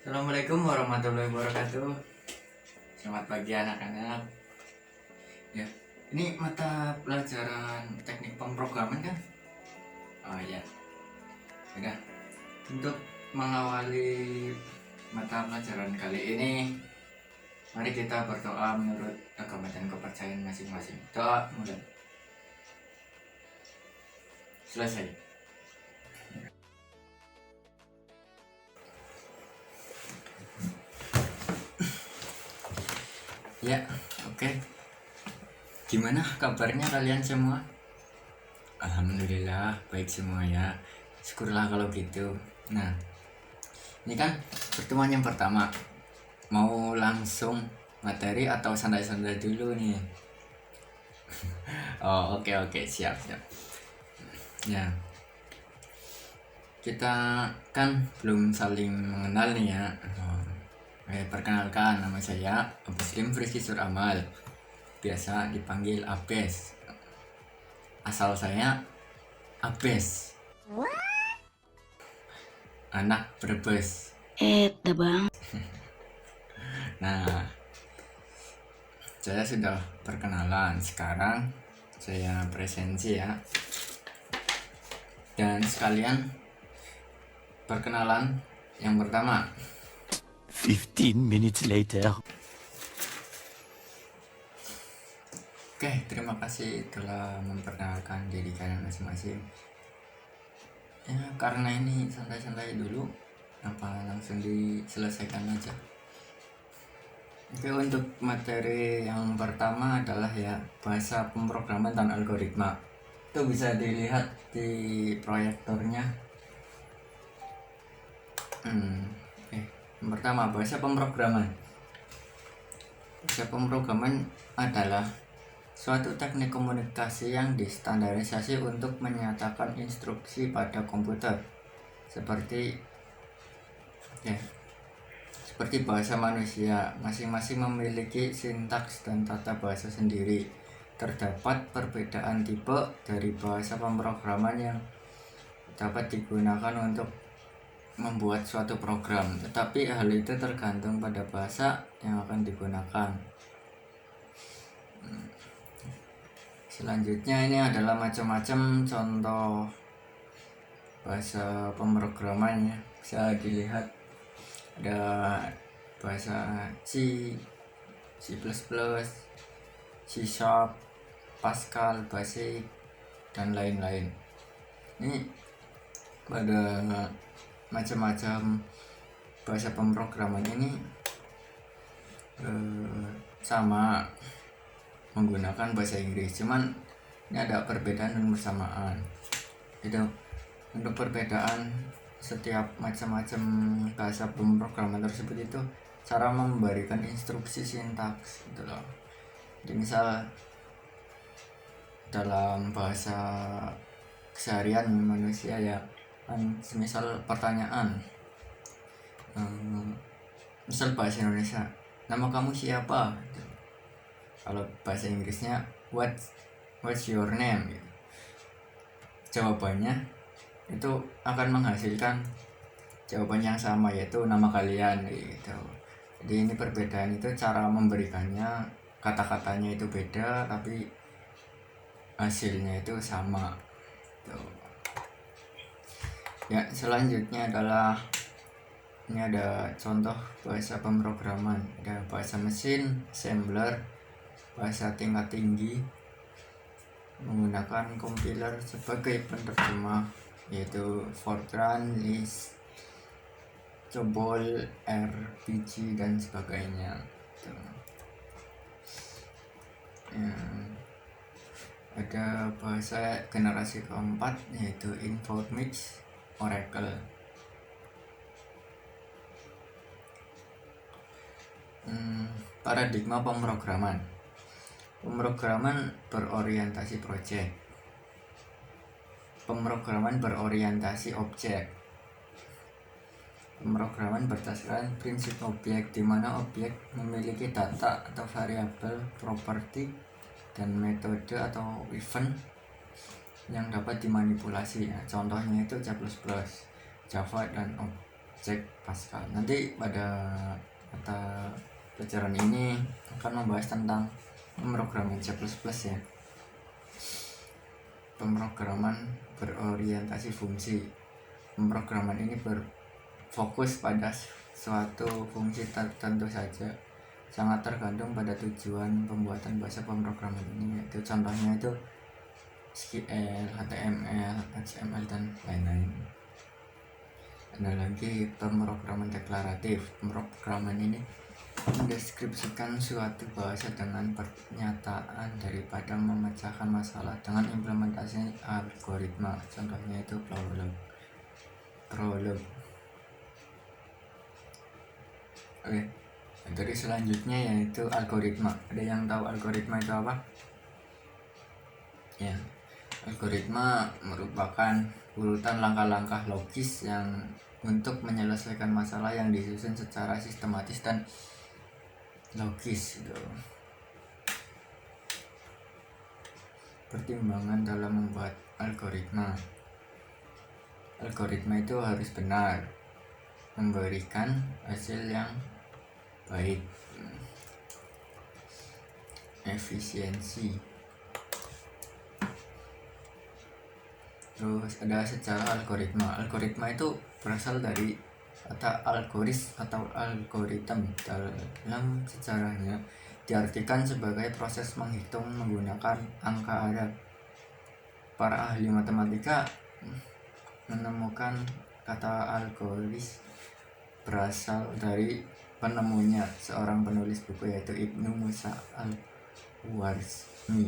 Assalamualaikum warahmatullahi wabarakatuh. Selamat pagi anak-anak. Ya, ini mata pelajaran teknik pemrograman kan? Oh ya, sudah. Untuk mengawali mata pelajaran kali ini, mari kita berdoa menurut agama dan kepercayaan masing-masing. Doa mulai. Selesai. Ya, oke. Gimana kabarnya kalian semua? Alhamdulillah baik semua ya. Syukurlah kalau gitu. Nah, ini kan pertemuan yang pertama. Mau langsung materi atau santai-santai dulu nih? Oh, oke, siap. Ya, kita kan belum saling mengenal nih ya. Perkenalkan, nama saya Muslim Friski Suramal, biasa dipanggil Abes. Asal saya Abes, anak Brebes. Bang. Nah, saya sudah perkenalan. Sekarang saya presensi ya. Dan sekalian perkenalan yang pertama. 15 minutes later. Oke, terima kasih telah memperkenalkan diri kalian masing-masing. Ya, karena ini santai-santai dulu, apa langsung diselesaikan aja. Oke, untuk materi yang pertama adalah ya bahasa pemrograman dan algoritma. Itu bisa dilihat di proyektornya. Yang pertama, bahasa pemrograman. Bahasa pemrograman adalah suatu teknik komunikasi yang distandarisasi untuk menyatakan instruksi pada komputer seperti bahasa manusia. Masing-masing memiliki sintaks dan tata bahasa sendiri. Terdapat perbedaan tipe dari bahasa pemrograman yang dapat digunakan untuk membuat suatu program, tetapi hal itu tergantung pada bahasa yang akan digunakan. Selanjutnya ini adalah macam-macam contoh bahasa pemrograman ya. Bisa dilihat ada bahasa C, C++, C Sharp, Pascal, Basic, dan lain-lain. Ini pada macam-macam bahasa pemrograman ini sama menggunakan bahasa Inggris, cuman ini ada perbedaan dan persamaan. Itu untuk perbedaan setiap macam-macam bahasa pemrograman tersebut itu cara memberikan instruksi sintaks gitu loh. Jadi misal dalam bahasa keseharian manusia ya kan, semisal pertanyaan, misal bahasa Indonesia, nama kamu siapa? Kalau bahasa Inggrisnya what's your name? Jawabannya itu akan menghasilkan jawaban yang sama, yaitu nama kalian gitu. Jadi ini perbedaan itu cara memberikannya, kata-katanya itu beda tapi hasilnya itu sama gitu. Ya, selanjutnya adalah ini ada contoh bahasa pemrograman. Ada bahasa mesin, assembler, bahasa tingkat tinggi menggunakan compiler sebagai penerjemah, yaitu Fortran, Lisp, COBOL, RPG, dan sebagainya. Ada bahasa generasi keempat, yaitu Informix, Oracle. Paradigma pemrograman. Pemrograman berorientasi proyek. Pemrograman berorientasi objek. Pemrograman berdasarkan prinsip objek, di mana objek memiliki data atau variabel, properti, dan metode atau event yang dapat dimanipulasi ya. Contohnya itu C++, Java, dan objek Pascal. Nanti pada mata pelajaran ini akan membahas tentang pemrograman C++ ya. Pemrograman berorientasi fungsi. Pemrograman ini berfokus pada suatu fungsi tertentu saja, sangat tergantung pada tujuan pembuatan bahasa pemrograman ini, yaitu contohnya itu SQL, HTML, XML dan lain-lain. Ada lagi pemrograman deklaratif. Pemrograman ini mendeskripsikan suatu bahasa dengan pernyataan daripada memecahkan masalah dengan implementasi algoritma. Contohnya itu prolog. Oke, dari selanjutnya yaitu algoritma. Ada yang tahu algoritma itu apa? Ya, algoritma merupakan urutan langkah-langkah logis yang untuk menyelesaikan masalah yang disusun secara sistematis dan logis gitu. Pertimbangan dalam membuat algoritma. Algoritma itu harus benar, memberikan hasil yang baik, efisiensi. Terus ada sejarah algoritma. Algoritma itu berasal dari kata algoris atau algoritm. Dalam sejarahnya diartikan sebagai proses menghitung menggunakan angka Arab. Para ahli matematika menemukan kata algoris berasal dari penemunya, seorang penulis buku yaitu Ibnu Musa al-Khwarizmi.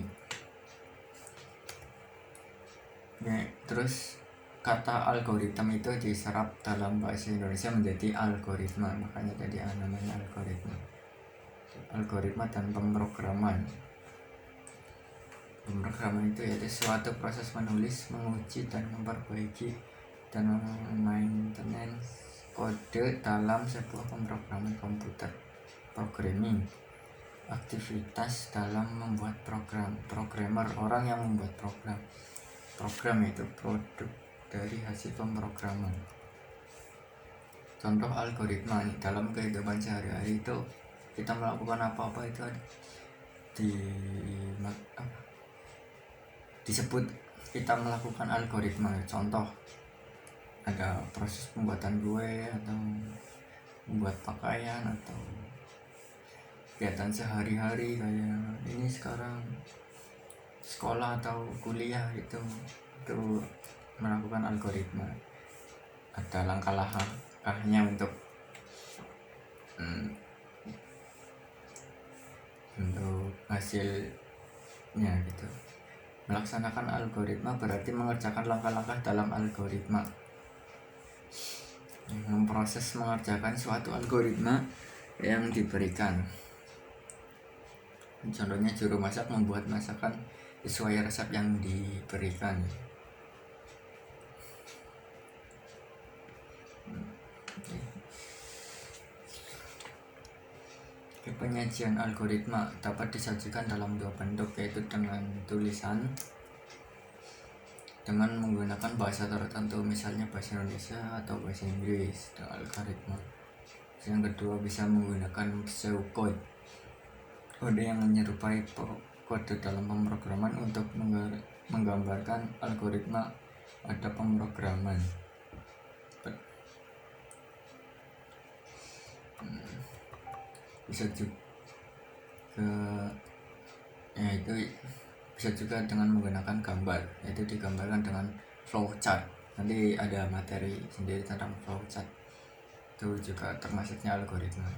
Ya, terus kata algoritma itu diserap dalam bahasa Indonesia menjadi algoritma, makanya tadi namanya algoritma. Algoritma dan pemrograman. Pemrograman itu yaitu suatu proses menulis, menguji dan memperbaiki dan memaintenance kode dalam sebuah pemrograman komputer. Programming, aktivitas dalam membuat program. Programmer, orang yang membuat program. Program itu produk dari hasil pemrograman. Contoh algoritma nih, dalam kehidupan sehari-hari itu kita melakukan apa-apa itu disebut kita melakukan algoritma. Contoh, ada proses pembuatan kue atau membuat pakaian atau kegiatan sehari-hari kayak ini sekarang sekolah atau kuliah itu melakukan algoritma. Ada langkah-langkahnya untuk hasilnya gitu. Melaksanakan algoritma berarti mengerjakan langkah-langkah dalam algoritma. Memproses mengerjakan suatu algoritma yang diberikan. Contohnya juru masak membuat masakan sesuai resep yang diberikan. Penyajian algoritma dapat disajikan dalam dua bentuk, yaitu dengan tulisan dengan menggunakan bahasa tertentu, misalnya bahasa Indonesia atau bahasa Inggris. Algoritma yang kedua bisa menggunakan pseudocode, kode yang menyerupai kode dalam pemrograman untuk menggambarkan algoritma pada pemrograman. Bisa juga dengan menggunakan gambar, yaitu digambarkan dengan flowchart. Nanti ada materi sendiri tentang flowchart, itu juga termasuknya algoritma,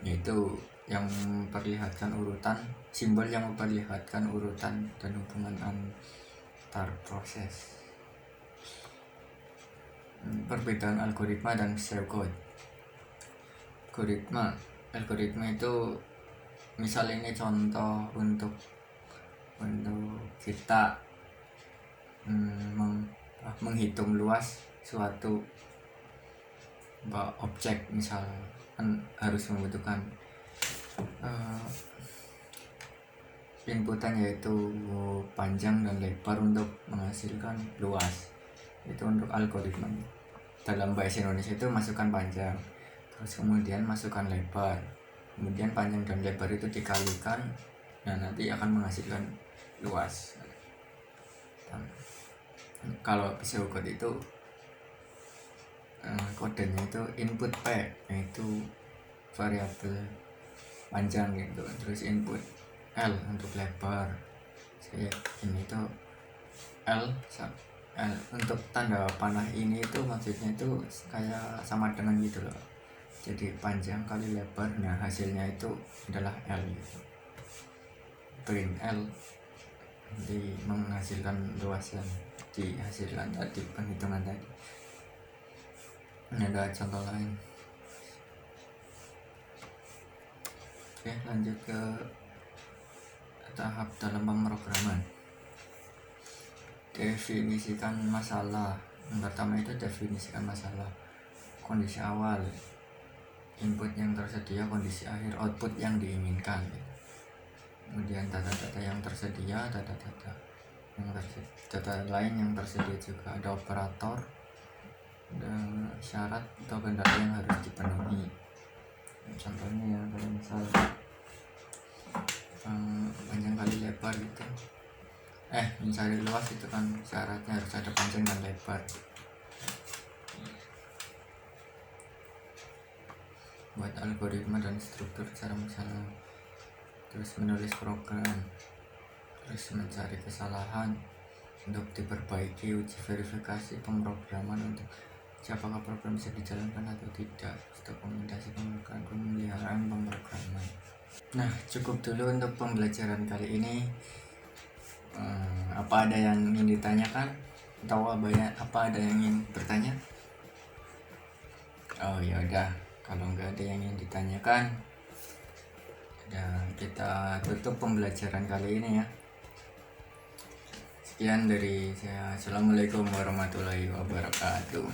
yaitu yang memperlihatkan urutan simbol yang memperlihatkan urutan dan hubungan antar proses. Perbedaan algoritma dan pseudocode. Algoritma itu misal ini contoh untuk kita menghitung luas suatu objek, misal kan harus membutuhkan inputan yaitu panjang dan lebar untuk menghasilkan luas. Itu untuk algoritma. dalam bahasa Indonesia itu masukkan panjang, terus kemudian masukkan lebar, kemudian panjang dan lebar itu dikalikan, nah nanti akan menghasilkan luas. Kalau pseudocode itu kodenya itu input P, yaitu variabel panjang gitu, terus input L untuk lebar. Saya ini itu L untuk tanda panah ini itu maksudnya itu kayak sama dengan gitu loh, jadi panjang kali lebar, nah hasilnya itu adalah L gitu. Print L nanti menghasilkan luas yang dihasilkan tadi, penghitungan tadi. Ini ada contoh lain. Oke, lanjut ke tahap dalam pemrograman. Definisikan masalah. Yang pertama itu definisikan masalah. Kondisi awal, input yang tersedia, kondisi akhir, output yang diinginkan. Kemudian data-data yang tersedia, data-data lain yang tersedia juga, ada operator, ada syarat atau kendala yang harus dipenuhi. Contohnya ya, kalau misal panjang kali lebar gitu, mencari luas itu kan syaratnya harus ada panjang dan lebar. Buat algoritma dan struktur cara masalah, terus menulis program, terus mencari kesalahan untuk diperbaiki, uji verifikasi pemrograman untuk apakah program bisa dijalankan atau tidak, dokumentasi pemeliharaan pemrograman. Nah, cukup dulu untuk pembelajaran kali ini. Apa ada yang ingin ditanyakan atau apa ada yang ingin bertanya? Oh ya udah, kalau nggak ada yang ingin ditanyakan, kita tutup pembelajaran kali ini ya. Sekian dari saya. Assalamualaikum warahmatullahi wabarakatuh.